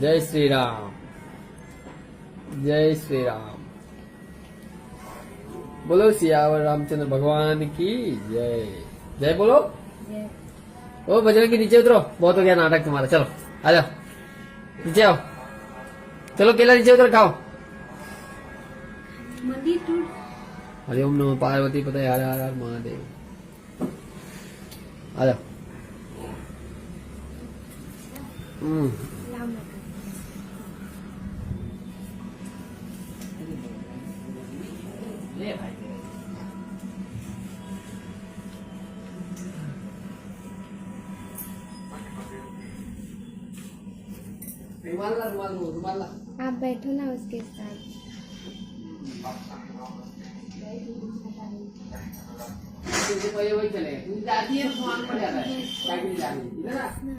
जय श्री राम, जय श्री राम। बोलो सियावर रामचंद्र भगवान की जय। जय बोलो। ओ बजरंगी नीचे उतरो, बहुत हो गया नाटक तुम्हारा। चलो आ जाओ, नीचे आओ। चलो केला नीचे उतर खाओ। हरि ओम नमो पार्वती पते हर हर हर महादेव। आ जाओ। ले भाई रुमाल ला, रुमाल लो, रुमाल ला। आप बैठो ना उसके साथ। वही चलेगा, तुम जाती है तो सामान पड़ जाता है, साइकिल जाती है ना।